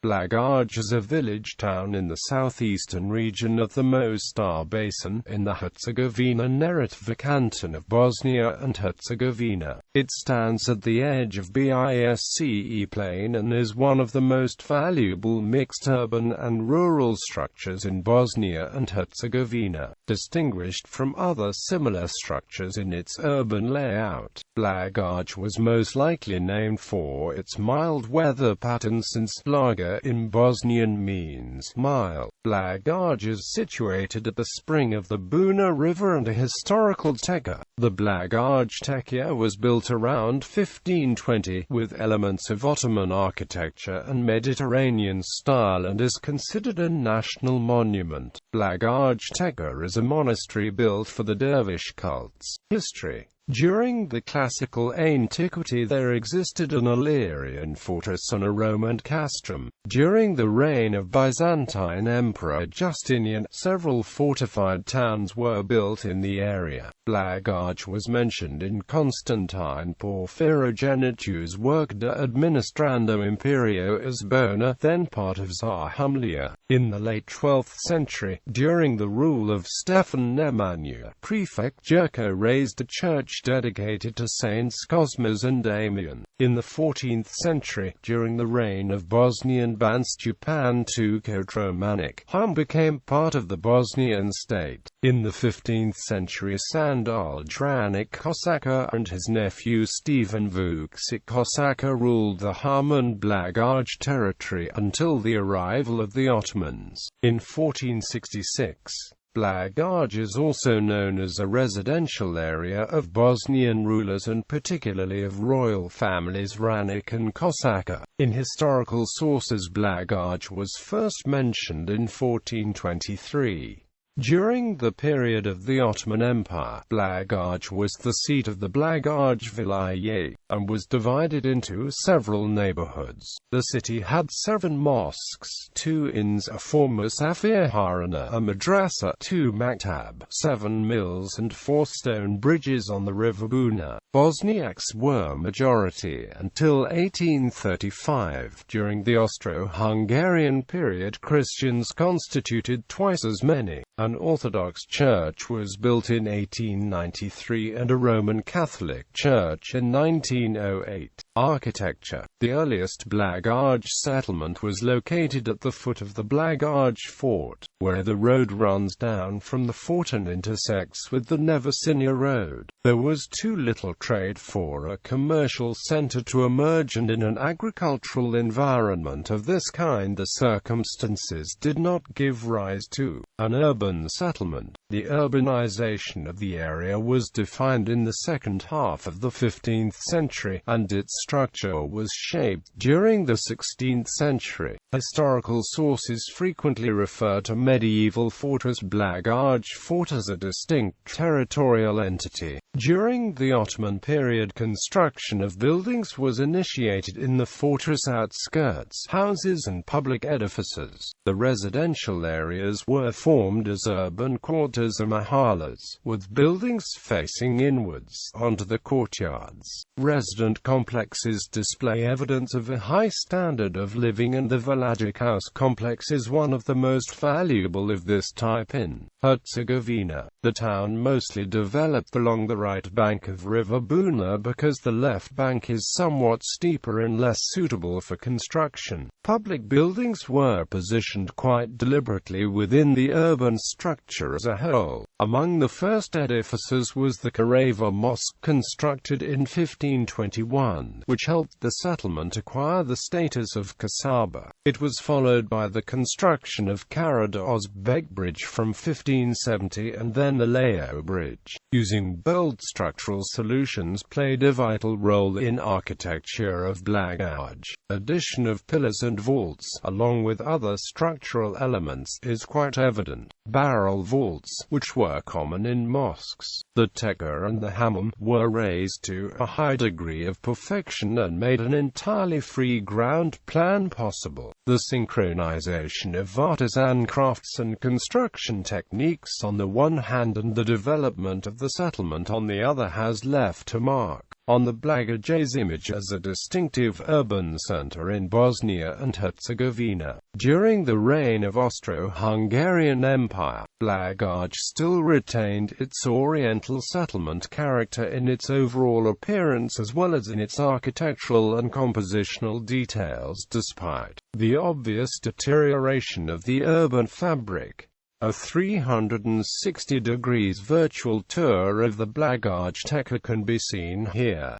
Blagaj is a village town in the southeastern region of the Mostar basin, in the Herzegovina-Neretva canton of Bosnia and Herzegovina. It stands at the edge of Bišće plain and is one of the most valuable mixed urban and rural structures in Bosnia and Herzegovina, distinguished from other similar structures in its urban layout. Blagaj was most likely named for its mild weather pattern, since blaga in Bosnian means mile. Blagaj is situated at the spring of the Buna river and a historical tekke. The Blagaj tekke was built around 1520, with elements of Ottoman architecture and Mediterranean style, and is considered a national monument. Blagaj tekke is a monastery built for the dervish cults. History. During the classical antiquity there existed an Illyrian fortress and a Roman castrum. During the reign of Byzantine Emperor Justinian, several fortified towns were built in the area. Blagaj was mentioned in Constantine Porphyrogenitu's work De Administrandum Imperio as Buna, then part of Şamil. In the late 12th century, during the rule of Stefan Nemanja, Prefect Çakır raised a church dedicated to Saints Cosmas and Damian. In the 14th century, during the reign of Bosnian Ban Stjepan Kotromanic, became part of the Bosnian state. In the 15th century, Sandal Dranik Kosača and his nephew Stephen Vučić Kosača ruled the and Blagaj territory until the arrival of the Ottomans. In 1466, Blagaj is also known as a residential area of Bosnian rulers and particularly of royal families Ranik and Kosača. In historical sources, Blagaj was first mentioned in 1423. During the period of the Ottoman Empire, Blagaj was the seat of the Blagaj Vilayet, and was divided into several neighborhoods. The city had 7 mosques, 2 inns, a former Safirhana, a madrasa, 2 maktab, 7 mills and 4 stone bridges on the river Buna. Bosniaks were majority until 1835. During the Austro-Hungarian period, Christians constituted twice as many. An Orthodox church was built in 1893 and a Roman Catholic church in 1908. Architecture. The earliest Blagaj settlement was located at the foot of the Blagaj fort, where the road runs down from the fort and intersects with the Nevesinja road. There was too little trade for a commercial center to emerge, and in an agricultural environment of this kind the circumstances did not give rise to an urban settlement. The urbanization of the area was defined in the second half of the 15th century, and its structure was shaped during the 16th century. Historical sources frequently refer to medieval fortress Blagaj fort as a distinct territorial entity. During the Ottoman period, construction of buildings was initiated in the fortress outskirts, houses and public edifices. The residential areas were formed as urban quarters or mahallas, with buildings facing inwards onto the courtyards. Resident complexes display evidence of a high standard of living, and the Villagic house complex is one of the most valuable of this type in Herzegovina. The town mostly developed along the right bank of River Buna because the left bank is somewhat steeper and less suitable for construction. Public buildings were positioned quite deliberately within the urban structure as a whole. Among the first edifices was the Karava Mosque, constructed in 1521, which helped the settlement acquire the status of Kasaba. It was followed by the construction of Karađorđe Bridge from 1570 and then the Layout Bridge. Using bold structural solutions played a vital role in architecture of Blagaj. Addition of pillars and vaults, along with other structural elements, is quite evident. Barrel vaults, which were common in mosques, the tekke and the hammam, were raised to a high degree of perfection and made an entirely free ground plan possible. The synchronization of artisan crafts and construction techniques on the one hand and the development of the settlement on the other has left a mark on the Blagaj's image as a distinctive urban center in Bosnia and Herzegovina. During the reign of Austro-Hungarian Empire, Blagaj still retained its Oriental settlement character in its overall appearance as well as in its architectural and compositional details, despite the obvious deterioration of the urban fabric. A 360° virtual tour of the Blagaj tekke can be seen here.